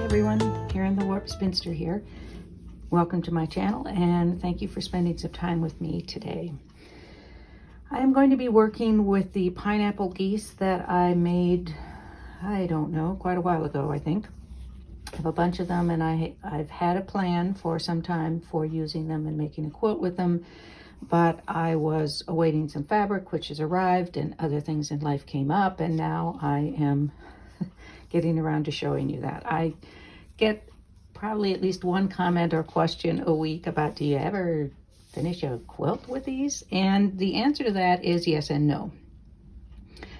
everyone, Karen the Warp Spinster here. Welcome to my channel and thank you for spending some time with me today. I am going to be working with the pineapple geese that I made, I don't know, quite a while ago, I think. I have a bunch of them and I've had a plan for some time for using them and making a quilt with them, but I was awaiting some fabric which has arrived and other things in life came up, and now I am getting around to showing you that. I get probably at least one comment or question a week about, do you ever finish a quilt with these? And the answer to that is yes and no.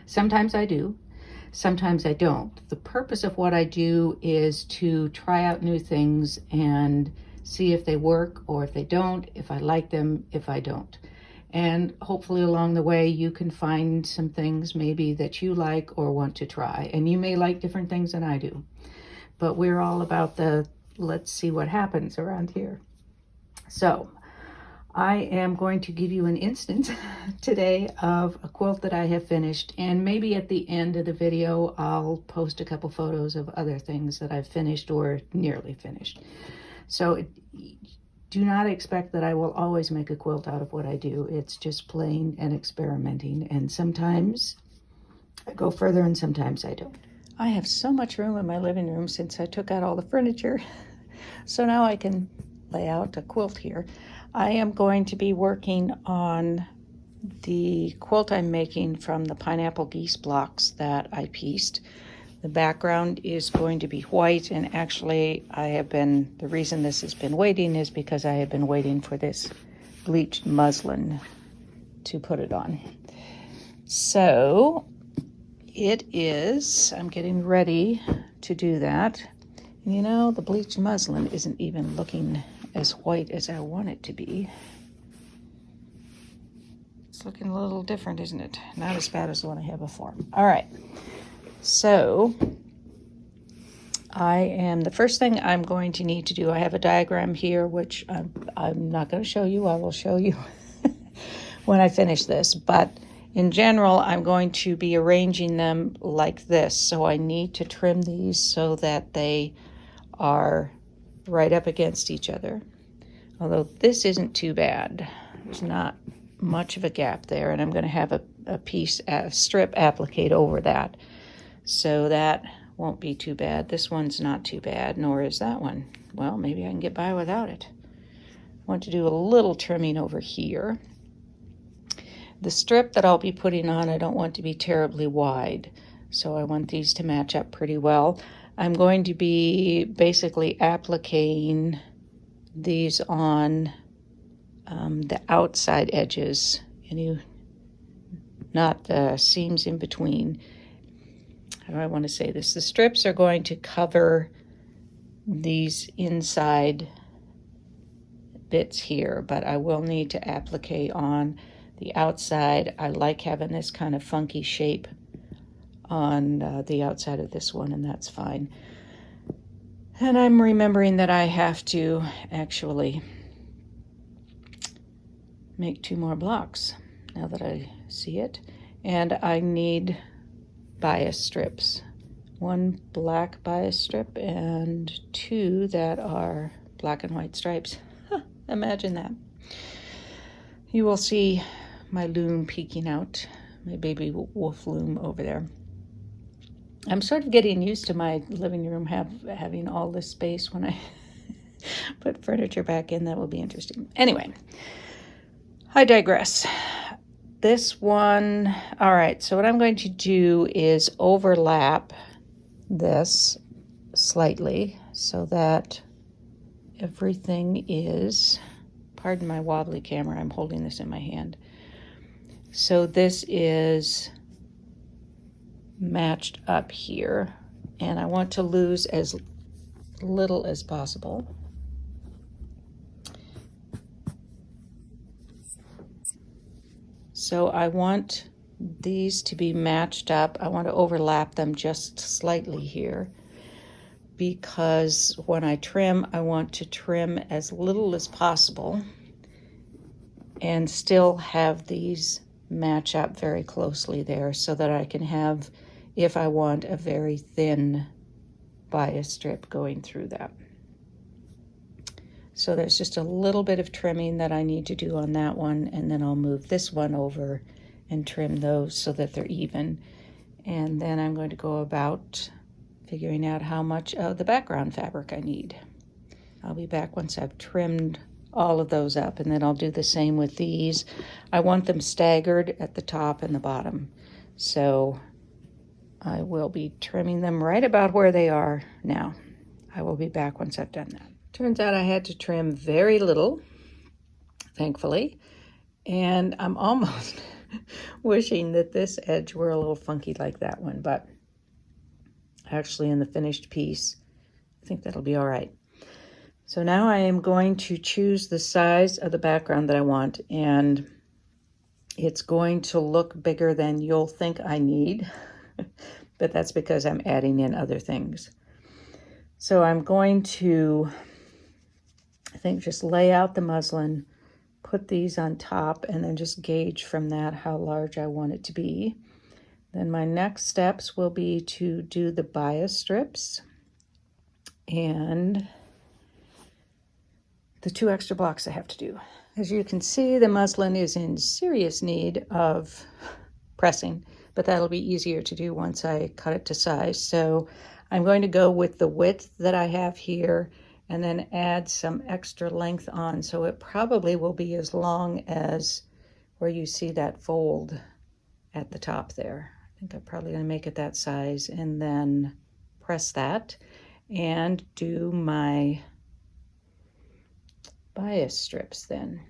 Sometimes I do, sometimes I don't. The purpose of what I do is to try out new things and see if they work or if they don't, if I like them, if I don't. And hopefully along the way you can find some things maybe that you like or want to try. And you may like different things than I do. But we're all about the let's see what happens around here. So I am going to give you an instance today of a quilt that I have finished, and maybe at the end of the video I'll post a couple photos of other things that I've finished or nearly finished. So do not expect that I will always make a quilt out of what I do. It's just playing and experimenting, and sometimes I go further and sometimes I don't. I have so much room in my living room since I took out all the furniture, so now I can lay out a quilt here. I am going to be working on the quilt I'm making from the pineapple geese blocks that I pieced. The background is going to be white, and actually the reason this has been waiting is because I have been waiting for this bleached muslin to put it on. So I'm getting ready to do that. And you know, the bleached muslin isn't even looking as white as I want it to be. It's looking a little different, isn't it? Not as bad as the one I had before. All right. So the first thing I'm going to need to do, I have a diagram here, which I'm not going to show you. I will show you when I finish this. But in general, I'm going to be arranging them like this. So I need to trim these so that they are right up against each other. Although this isn't too bad. There's not much of a gap there, and I'm going to have a strip appliqued over that. So that won't be too bad. This one's not too bad, nor is that one. Well, maybe I can get by without it. I want to do a little trimming over here. The strip that I'll be putting on, I don't want to be terribly wide, so I want these to match up pretty well. I'm going to be basically appliquing these on the outside edges, not the seams in between. How do I want to say this? The strips are going to cover these inside bits here, but I will need to applique on the outside. I like having this kind of funky shape on the outside of this one, and that's fine. And I'm remembering that I have to actually make 2 more blocks now that I see it. And I need bias strips. 1 black bias strip and 2 that are black and white stripes. Imagine that. You will see my loom peeking out, my baby wolf loom over there. I'm sort of getting used to my living room having all this space when I put furniture back in. That will be interesting. Anyway, I digress. This one, all right, so what I'm going to do is overlap this slightly so that everything is, pardon my wobbly camera, I'm holding this in my hand. So this is matched up here, and I want to lose as little as possible. So I want these to be matched up. I want to overlap them just slightly here, because when I trim, I want to trim as little as possible and still have these match up very closely there so that I can have, if I want, a very thin bias strip going through that. So there's just a little bit of trimming that I need to do on that one, and then I'll move this one over and trim those so that they're even. And then I'm going to go about figuring out how much of the background fabric I need. I'll be back once I've trimmed all of those up, and then I'll do the same with these. I want them staggered at the top and the bottom, so I will be trimming them right about where they are now. I will be back once I've done that. Turns out I had to trim very little, thankfully, and I'm almost wishing that this edge were a little funky like that one, but actually in the finished piece, I think that'll be all right. So now I am going to choose the size of the background that I want, and it's going to look bigger than you'll think I need, but that's because I'm adding in other things. So I'm going to, I think, just lay out the muslin, put these on top, and then just gauge from that how large I want it to be. Then my next steps will be to do the bias strips and the 2 extra blocks I have to do. As you can see, the muslin is in serious need of pressing, but that'll be easier to do once I cut it to size. So I'm going to go with the width that I have here and then add some extra length on. So it probably will be as long as where you see that fold at the top there. I think I'm probably going to make it that size, and then press that and do my bias strips then.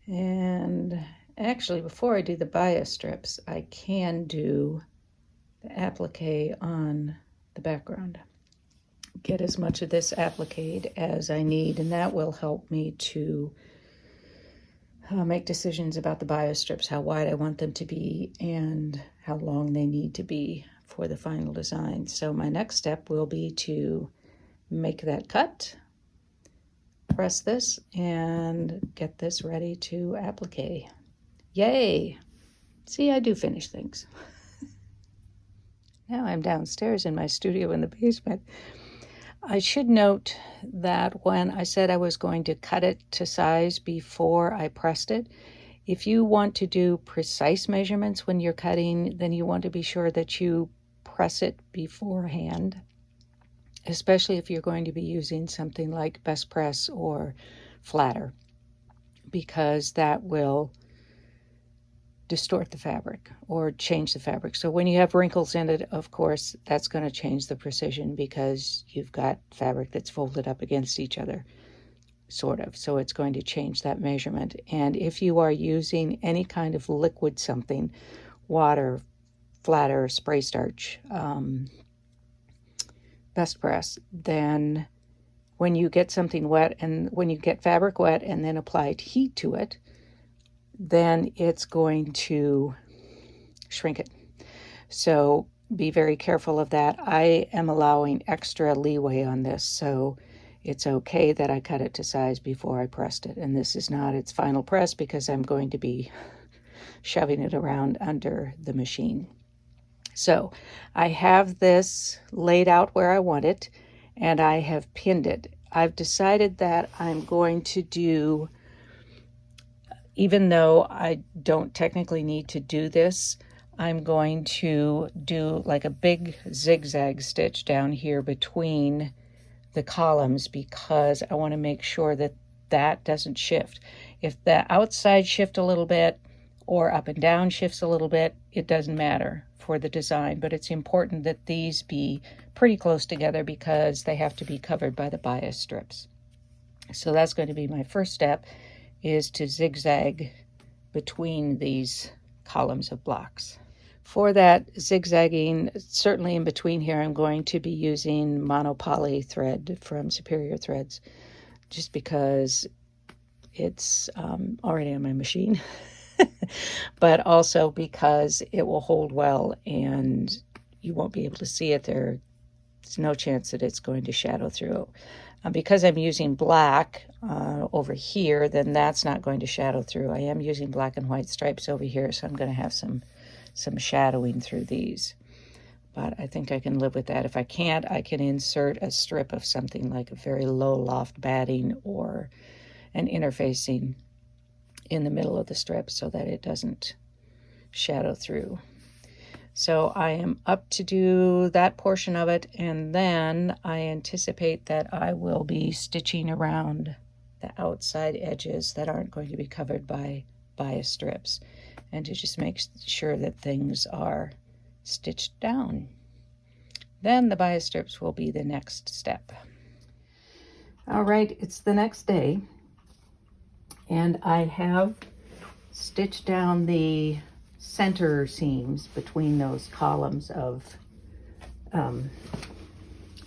And actually, before I do the bias strips, I can do the applique on the background. Get as much of this appliqued as I need, and that will help me to make decisions about the bias strips, how wide I want them to be and how long they need to be for the final design. So my next step will be to make that cut, press this, and get this ready to applique. Yay! See, I do finish things. Now I'm downstairs in my studio in the basement. I should note that when I said I was going to cut it to size before I pressed it, if you want to do precise measurements when you're cutting, then you want to be sure that you press it beforehand, especially if you're going to be using something like Best Press or Flatter, because that will distort the fabric or change the fabric. So when you have wrinkles in it, of course, that's going to change the precision because you've got fabric that's folded up against each other, sort of. So it's going to change that measurement. And if you are using any kind of liquid something, water, Flatter, spray starch, Best Press, then when you get something wet and when you get fabric wet and then apply heat to it, then it's going to shrink it. So be very careful of that. I am allowing extra leeway on this, so it's okay that I cut it to size before I pressed it. And this is not its final press because I'm going to be shoving it around under the machine. So I have this laid out where I want it, and I have pinned it. I've decided that I'm going to do, even though I don't technically need to do this, I'm going to do like a big zigzag stitch down here between the columns because I want to make sure that that doesn't shift. If the outside shift a little bit or up and down shifts a little bit, it doesn't matter for the design, but it's important that these be pretty close together because they have to be covered by the bias strips. So that's going to be my first step, is to zigzag between these columns of blocks. For that zigzagging, certainly in between here, I'm going to be using monopoly thread from Superior Threads, just because it's already on my machine, but also because it will hold well and you won't be able to see it. There's no chance that it's going to shadow through. Because I'm using black over here, then that's not going to shadow through. I am using black and white stripes over here, so I'm going to have some shadowing through these. but I think I can live with that. If I can't, I can insert a strip of something like a very low loft batting or an interfacing in the middle of the strip so that it doesn't shadow through. So I am up to do that portion of it, and then I anticipate that I will be stitching around the outside edges that aren't going to be covered by bias strips, and to just make sure that things are stitched down. Then the bias strips will be the next step. All right, it's the next day, and I have stitched down the center seams between those columns of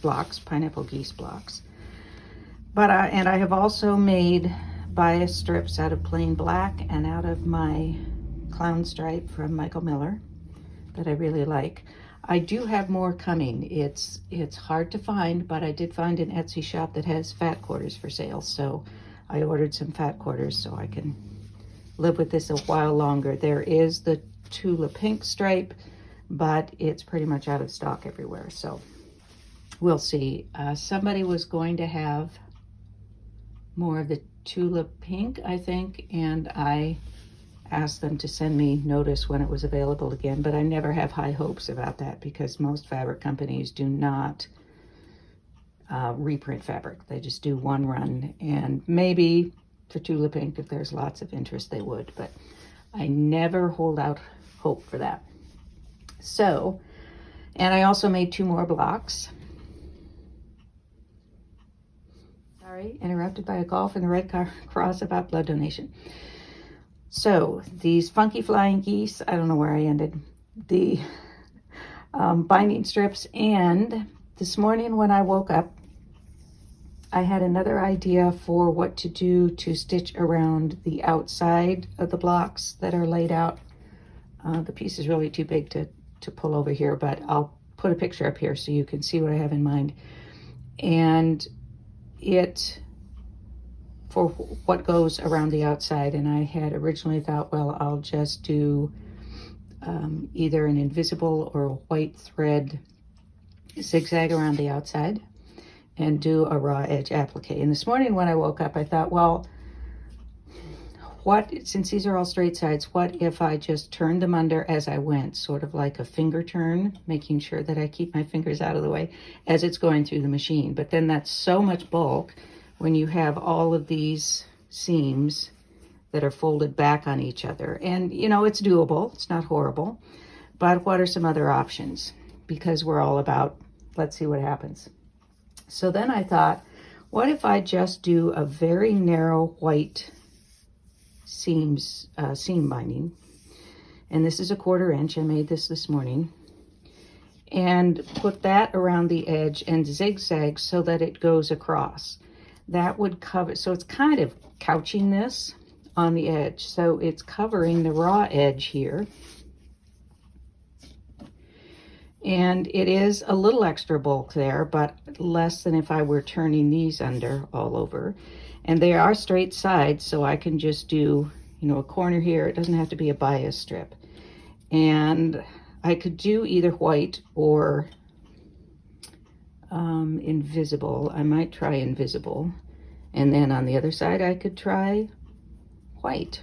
blocks, Pineapple Geese blocks. But I have also made bias strips out of plain black and out of my clown stripe from Michael Miller that I really like. I do have more coming. It's hard to find, but I did find an Etsy shop that has fat quarters for sale, so I ordered some fat quarters so I can live with this a while longer. There is the Tula pink stripe, but it's pretty much out of stock everywhere, so we'll see. Somebody was going to have more of the Tula pink, I think, and I asked them to send me notice when it was available again, but I never have high hopes about that because most fabric companies do not reprint fabric. They just do one run, and maybe for Tula pink, if there's lots of interest, they would, but I never hold out hope for that. So, and I also made 2 more blocks. Sorry, interrupted by a call from the Red Cross about blood donation. So these funky flying geese, I don't know where I ended, the binding strips, and this morning when I woke up, I had another idea for what to do to stitch around the outside of the blocks that are laid out. The piece is really too big to pull over here, but I'll put a picture up here so you can see what I have in mind. And for what goes around the outside, and I had originally thought, well, I'll just do either an invisible or a white thread zigzag around the outside and do a raw edge applique. And this morning when I woke up, I thought, well, since these are all straight sides, what if I just turned them under as I went, sort of like a finger turn, making sure that I keep my fingers out of the way as it's going through the machine. But then that's so much bulk when you have all of these seams that are folded back on each other. And, you know, it's doable. It's not horrible. But what are some other options? Because we're all about, let's see what happens. So then I thought, what if I just do a very narrow white seam binding? And this is a 1/4 inch. I made this morning. And put that around the edge and zigzag so that it goes across. That would cover, so it's kind of couching this on the edge. So it's covering the raw edge here. And it is a little extra bulk there, but less than if I were turning these under all over. And they are straight sides, so I can just do, you know, a corner here. It doesn't have to be a bias strip. And I could do either white or invisible. I might try invisible. And then on the other side, I could try white.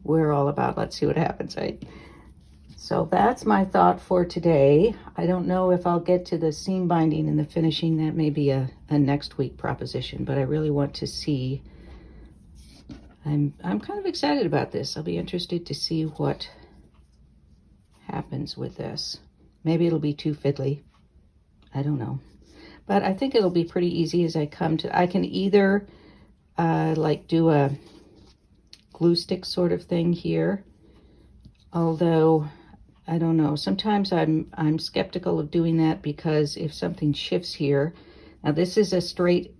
We're all about, let's see what happens, right? So that's my thought for today. I don't know if I'll get to the seam binding and the finishing. That may be a next week proposition, but I really want to see. I'm kind of excited about this. I'll be interested to see what happens with this. Maybe it'll be too fiddly. I don't know. But I think it'll be pretty easy as I come to. I can either like do a glue stick sort of thing here, although I don't know. Sometimes I'm skeptical of doing that because if something shifts here, now this is a straight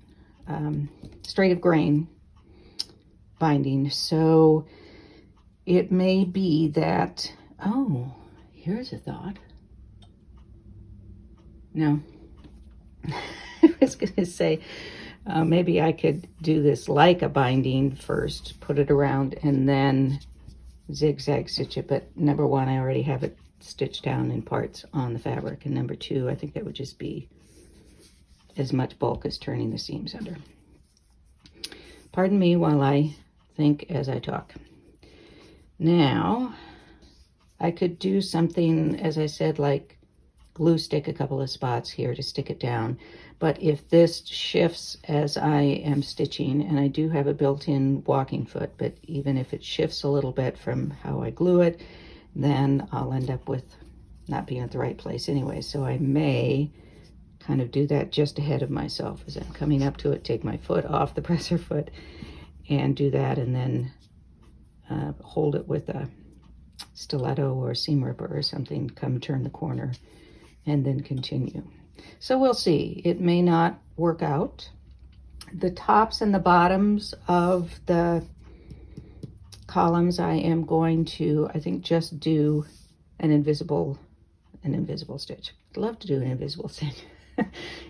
of grain binding, so it may be that, oh, here's a thought. No, I was gonna say maybe I could do this like a binding first, put it around, and then zigzag stitch it, but number one, I already have it stitch down in parts on the fabric. And number two, I think that would just be as much bulk as turning the seams under. Pardon me while I think as I talk. Now, I could do something, as I said, like glue stick a couple of spots here to stick it down. But if this shifts as I am stitching, and I do have a built-in walking foot, but even if it shifts a little bit from how I glue it, then I'll end up with not being at the right place anyway. So I may kind of do that just ahead of myself as I'm coming up to it, take my foot off the presser foot and do that, and then hold it with a stiletto or a seam ripper or something, come turn the corner, and then continue. So we'll see. It may not work out. The tops and the bottoms of the columns I am going to, I think, just do an invisible stitch. I'd love to do an invisible stitch.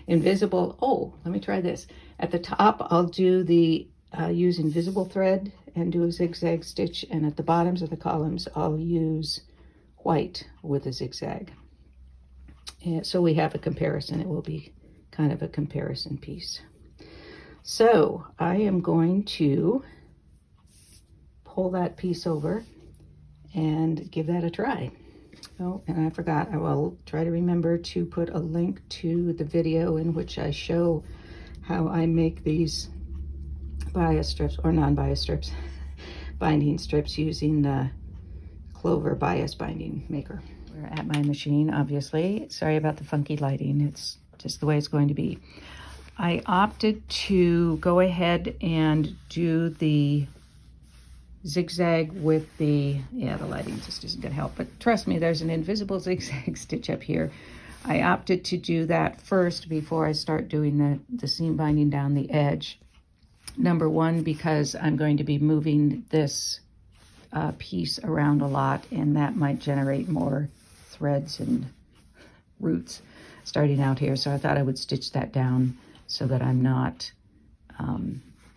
Invisible, oh, let me try this. At the top, I'll do the, use invisible thread and do a zigzag stitch, and at the bottoms of the columns, I'll use white with a zigzag. And so we have a comparison. It will be kind of a comparison piece. So I am going to pull that piece over and give that a try. Oh, and I forgot, I will try to remember to put a link to the video in which I show how I make these bias strips, or non-bias strips, binding strips using the Clover bias binding maker. We're at my machine, obviously. Sorry about the funky lighting. It's just the way it's going to be. I opted to go ahead and do the zigzag with the, yeah, the lighting just isn't going to help, but trust me, there's an invisible zigzag stitch up here. I opted to do that first before I start doing the seam binding down the edge. Number one, because I'm going to be moving this piece around a lot, and that might generate more threads and roots starting out here. So I thought I would stitch that down so that I'm not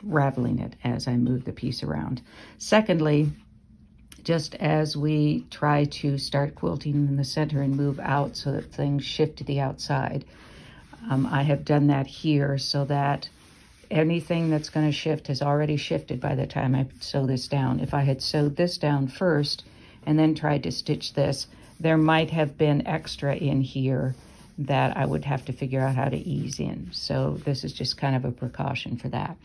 raveling it as I move the piece around. Secondly, just as we try to start quilting in the center and move out so that things shift to the outside, I have done that here so that anything that's going to shift has already shifted by the time I sew this down. If I had sewed this down first and then tried to stitch this, there might have been extra in here that I would have to figure out how to ease in. So this is just kind of a precaution for that.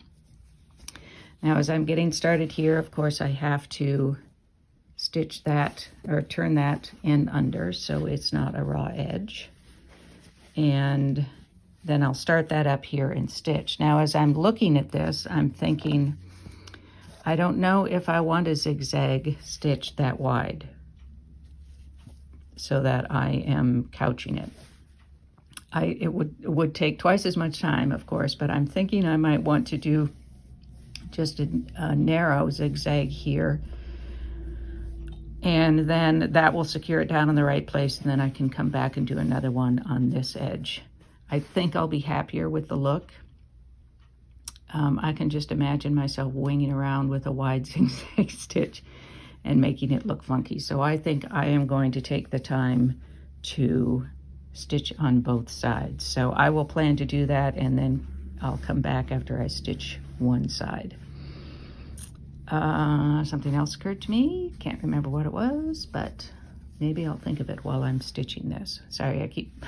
Now, as I'm getting started here, of course, I have to stitch that, or turn that end under so it's not a raw edge. And then I'll start that up here and stitch. Now, as I'm looking at this, I'm thinking, I don't know if I want a zigzag stitch that wide so that I am couching it. It would take twice as much time, of course, but I'm thinking I might want to do just a narrow zigzag here, and then that will secure it down in the right place, and then I can come back and do another one on this edge. I think I'll be happier with the look. I can just imagine myself winging around with a wide zigzag stitch and making it look funky. So I think I am going to take the time to stitch on both sides. So I will plan to do that, and then I'll come back after I stitch one side. Something else occurred to me. Can't remember what it was, but maybe I'll think of it while I'm stitching this. Sorry, I keep...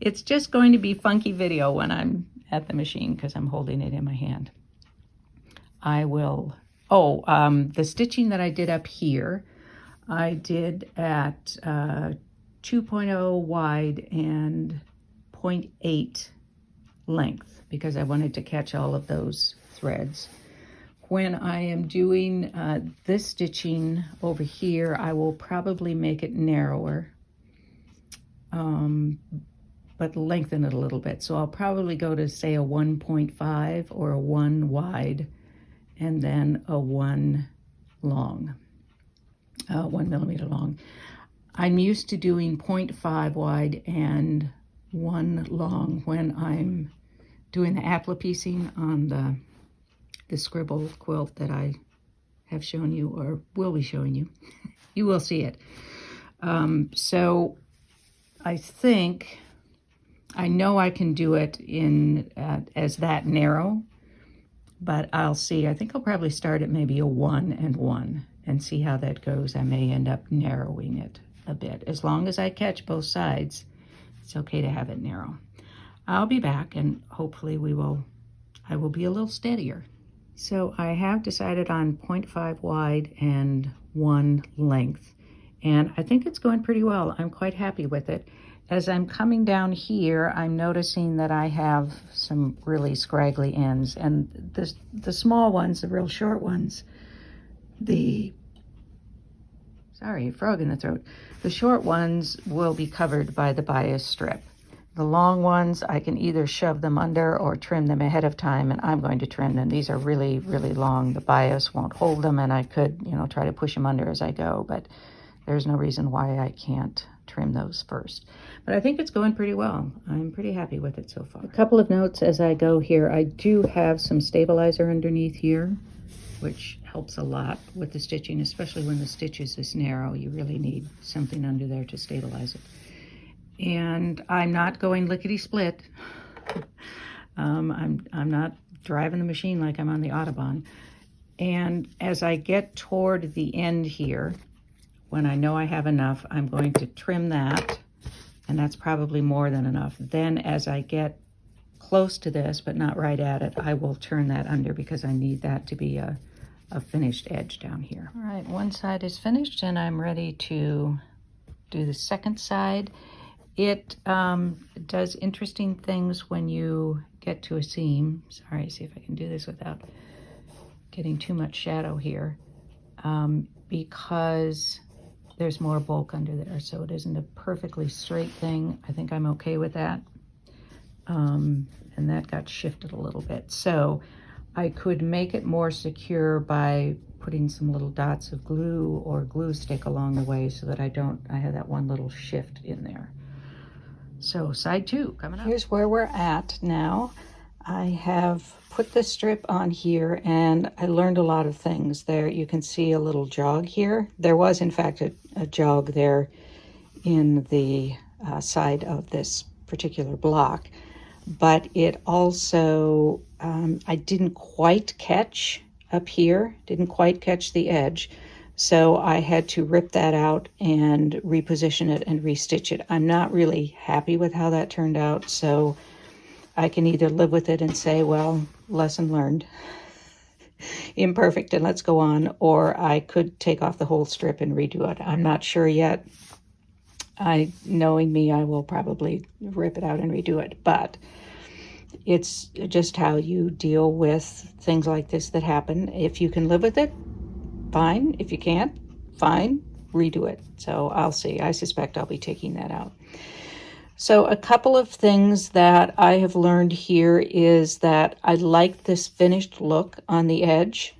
It's just going to be funky video when I'm at the machine because I'm holding it in my hand. I will... Oh, the stitching that I did up here, I did at 2.0 wide and 0.8 length because I wanted to catch all of those threads. When I am doing this stitching over here, I will probably make it narrower, but lengthen it a little bit. So I'll probably go to, say, a 1.5 or a 1 wide, and then a 1 long, 1 millimeter long. I'm used to doing 0.5 wide and 1 long when I'm doing the appli-piecing on the scribble quilt that I have shown you, or will be showing you. You will see it. So I think, I know I can do it in as that narrow, but I'll see. I think I'll probably start at maybe a 1 and 1 and see how that goes. I may end up narrowing it a bit. As long as I catch both sides, it's okay to have it narrow. I'll be back and hopefully I will be a little steadier. So I have decided on 0.5 wide and 1 length, and I think it's going pretty well. I'm quite happy with it. As I'm coming down here, I'm noticing that I have some really scraggly ends, and the small ones, the real short ones, sorry, frog in the throat. The short ones will be covered by the bias strip. The long ones, I can either shove them under or trim them ahead of time, and I'm going to trim them. These are really, really long. The bias won't hold them, and I could, try to push them under as I go, but there's no reason why I can't trim those first. But I think it's going pretty well. I'm pretty happy with it so far. A couple of notes as I go here. I do have some stabilizer underneath here, which helps a lot with the stitching, especially when the stitch is this narrow. You really need something under there to stabilize it. And I'm not going lickety-split. I'm not driving the machine like I'm on the Autobahn. And as I get toward the end here, when I know I have enough, I'm going to trim that, and that's probably more than enough. Then as I get close to this, but not right at it, I will turn that under because I need that to be a finished edge down here. All right, one side is finished, and I'm ready to do the second side. It does interesting things when you get to a seam. Sorry, see if I can do this without getting too much shadow here, because there's more bulk under there, so it isn't a perfectly straight thing. I think I'm okay with that. And that got shifted a little bit. So I could make it more secure by putting some little dots of glue or glue stick along the way so that I have that one little shift in there. So side 2 coming up. Here's where we're at now. I have put the strip on here, and I learned a lot of things there. You can see a little jog here. There was, in fact, a jog there in the side of this particular block, but it also, I didn't quite catch up here, didn't quite catch the edge. So I had to rip that out and reposition it and restitch it. I'm not really happy with how that turned out, so I can either live with it and say, well, lesson learned, imperfect, and let's go on, or I could take off the whole strip and redo it. I'm not sure yet. Knowing me, I will probably rip it out and redo it, but it's just how you deal with things like this that happen. If you can live with it, fine. If you can't, fine, redo it. So I'll see. I suspect I'll be taking that out. So a couple of things that I have learned here is that I like this finished look on the edge.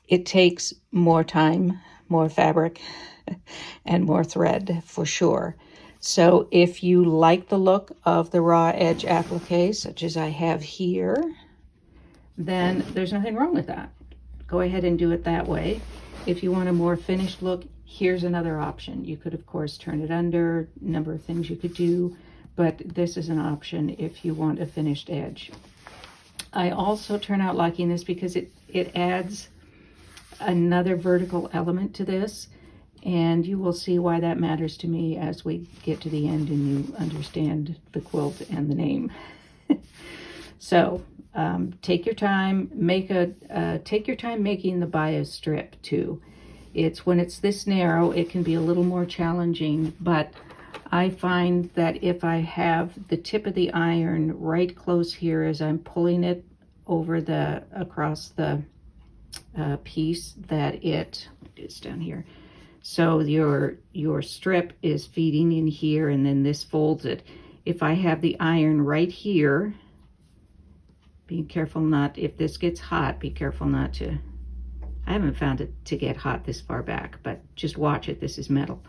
It takes more time, more fabric, and more thread for sure. So if you like the look of the raw edge applique, such as I have here, then there's nothing wrong with that. Go ahead and do it that way. If you want a more finished look, here's another option. You could, of course, turn it under, a number of things you could do, but this is an option if you want a finished edge. I also turn out liking this because it adds another vertical element to this, and you will see why that matters to me as we get to the end and you understand the quilt and the name. So take your time, take your time making the bias strip too. When it's this narrow, it can be a little more challenging, but I find that if I have the tip of the iron right close here as I'm pulling it over across the piece, that it is down here. So your strip is feeding in here, and then this folds it. If I have the iron right here, be careful not, if this gets hot, be careful not to, I haven't found it to get hot this far back, but just watch it, this is metal.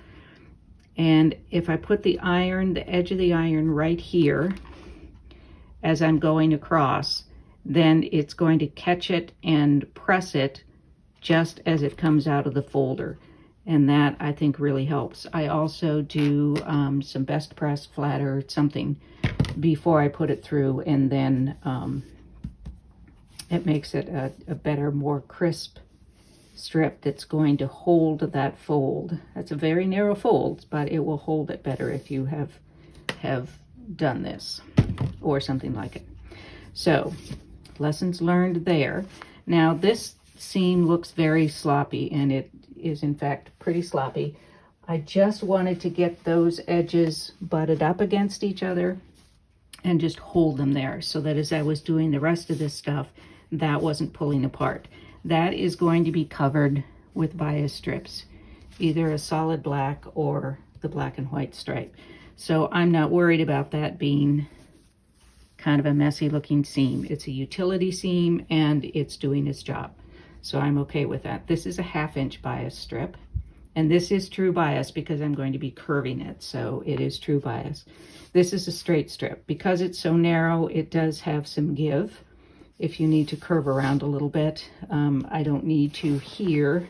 And if I put the iron, the edge of the iron right here, as I'm going across, then it's going to catch it and press it just as it comes out of the folder. and that I think really helps. I also do some best press, flatter, something before I put it through, and then it makes it a better, more crisp strip that's going to hold that fold. That's a very narrow fold, but it will hold it better if you have done this or something like it. So, lessons learned there. Now this seam looks very sloppy, and it is in fact pretty sloppy. I just wanted to get those edges butted up against each other and just hold them there so that as I was doing the rest of this stuff, that wasn't pulling apart. That is going to be covered with bias strips, either a solid black or the black and white stripe. So I'm not worried about that being kind of a messy looking seam. It's a utility seam and it's doing its job. So I'm okay with that. This is a 1/2 inch bias strip, and this is true bias because I'm going to be curving it. So it is true bias. This is a straight strip. Because it's so narrow, it does have some give. If you need to curve around a little bit, I don't need to here.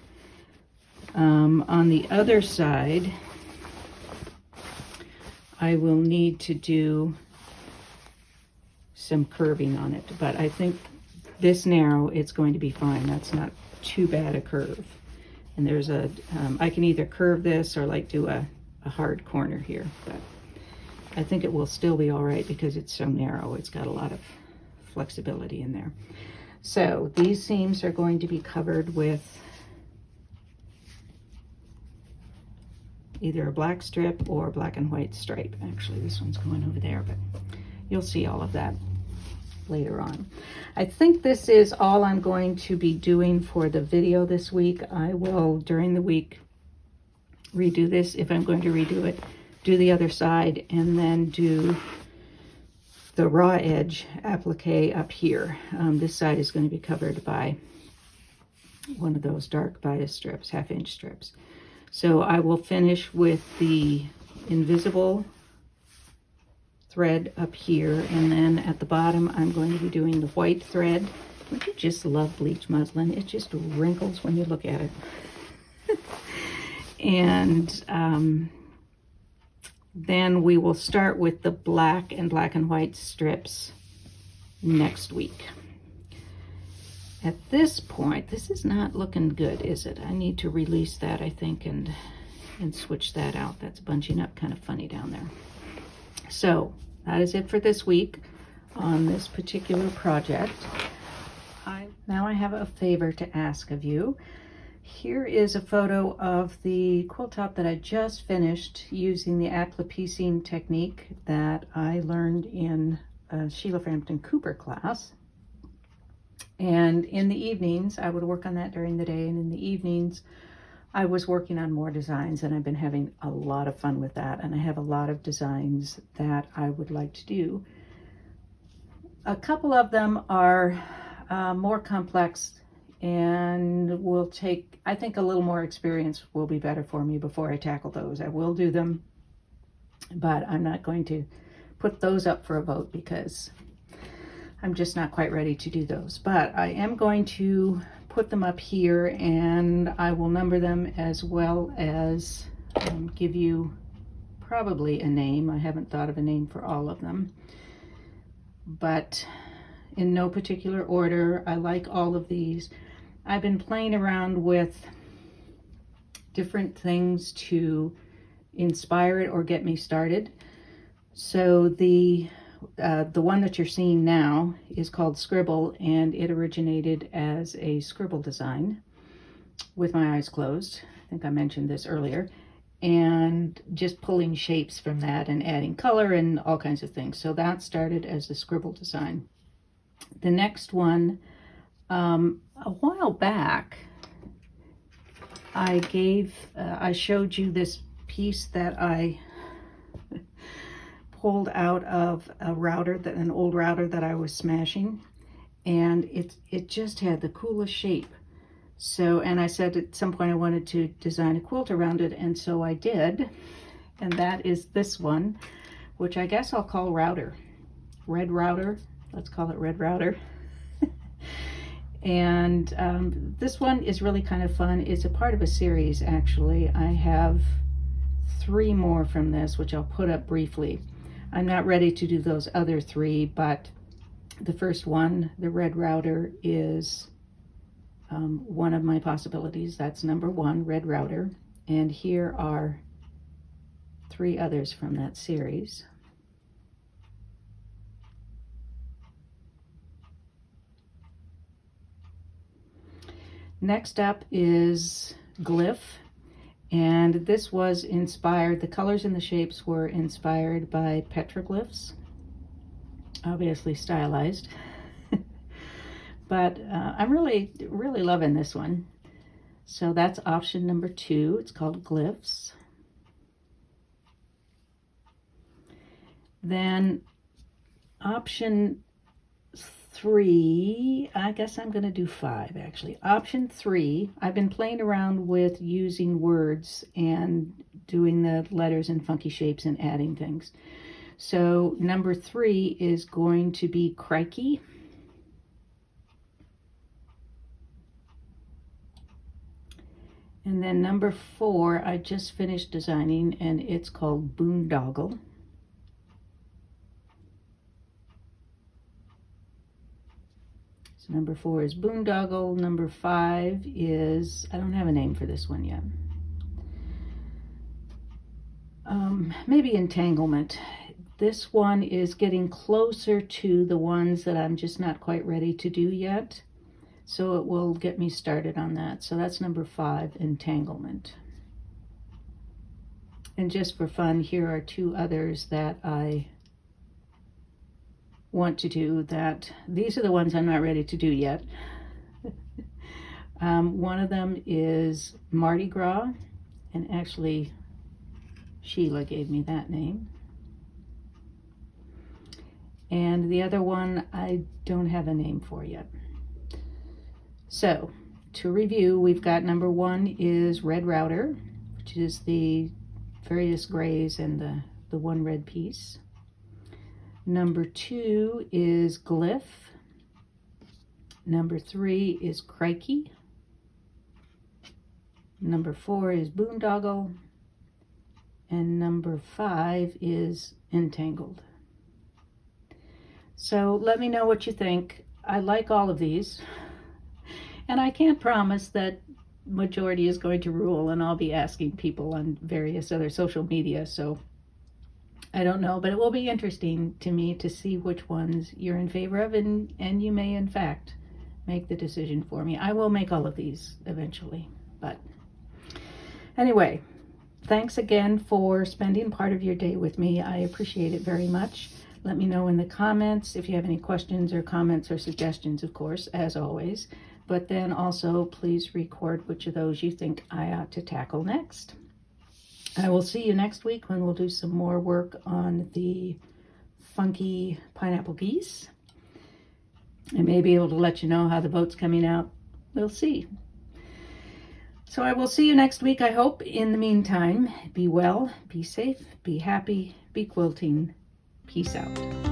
On the other side, I will need to do some curving on it, but I think this narrow, it's going to be fine. That's not too bad a curve. And there's a, I can either curve this or like do a hard corner here, but I think it will still be all right because it's so narrow. It's got a lot of flexibility in there. So these seams are going to be covered with either a black strip or black and white stripe. Actually, this one's going over there, but you'll see all of that later on. I think this is all I'm going to be doing for the video this week. I will, during the week, redo this. If I'm going to redo it, do the other side, and then do the raw edge applique up here. This side is going to be covered by one of those dark bias strips, 1/2 inch strips. So I will finish with the invisible thread up here, and then at the bottom I'm going to be doing the white thread. Don't you just love bleach muslin? It just wrinkles when you look at it. And then we will start with the black and white strips next week. At this point, this is not looking good, is it? I need to release that, I think, and switch that out. That's bunching up kind of funny down there. So that is it for this week on this particular project. Now I have a favor to ask of you. Here is a photo of the quilt top that I just finished using the appli-piecing technique that I learned in a Sheila Frampton Cooper class. And in the evenings, I would work on that during the day, and in the evenings, I was working on more designs, and I've been having a lot of fun with that, and I have a lot of designs that I would like to do. A couple of them are more complex and will take, I think a little more experience will be better for me before I tackle those. I will do them, but I'm not going to put those up for a vote because I'm just not quite ready to do those. But I am going to put them up here, and I will number them as well as give you probably a name. I haven't thought of a name for all of them, but in no particular order. I like all of these. I've been playing around with different things to inspire it or get me started. So the one that you're seeing now is called Scribble, and it originated as a scribble design with my eyes closed. I think I mentioned this earlier. And just pulling shapes from that and adding color and all kinds of things. So that started as the scribble design. The next one, a while back, I showed you this piece that I pulled out of a router, an old router that I was smashing, and it just had the coolest shape. So, and I said at some point I wanted to design a quilt around it, and so I did, and that is this one, which I guess I'll call Router. Red Router, let's call it Red Router. And this one is really kind of fun. It's a part of a series, actually. I have 3 more from this, which I'll put up briefly. I'm not ready to do those other 3, but the first one, the red router, is one of my possibilities. That's number 1, red router. And here are 3 others from that series. Next up is Glyph, and this was inspired, the colors and the shapes were inspired by petroglyphs, obviously stylized. But I'm really loving this one. So that's option number 2. It's called Glyphs. Then option 3, I guess I'm going to do 5 actually. Option 3, I've been playing around with using words and doing the letters and funky shapes and adding things. So number 3 is going to be Crikey. And then number 4, I just finished designing, and it's called Boondoggle. So number 4 is Boondoggle. Number 5 is, I don't have a name for this one yet. Maybe Entanglement. This one is getting closer to the ones that I'm just not quite ready to do yet. So it will get me started on that. So that's number 5, Entanglement. And just for fun, here are 2 others that I want to do. These are the ones I'm not ready to do yet. One of them is Mardi Gras, and actually Sheila gave me that name. And the other one I don't have a name for yet. So to review, we've got number 1 is Red Router, which is the various grays and the one red piece. Number 2 is Glyph. Number 3 is Crikey. Number 4 is Boondoggle. And number 5 is Entangled. So let me know what you think. I like all of these. And I can't promise that majority is going to rule, and I'll be asking people on various other social media, so I don't know, but it will be interesting to me to see which ones you're in favor of, and you may in fact make the decision for me. I will make all of these eventually, but anyway, thanks again for spending part of your day with me. I appreciate it very much. Let me know in the comments if you have any questions or comments or suggestions, of course, as always. But then also please record which of those you think I ought to tackle next. I will see you next week when we'll do some more work on the Funky Pineapple Geese. I may be able to let you know how the boat's coming out. We'll see. So I will see you next week, I hope. In the meantime, be well, be safe, be happy, be quilting. Peace out.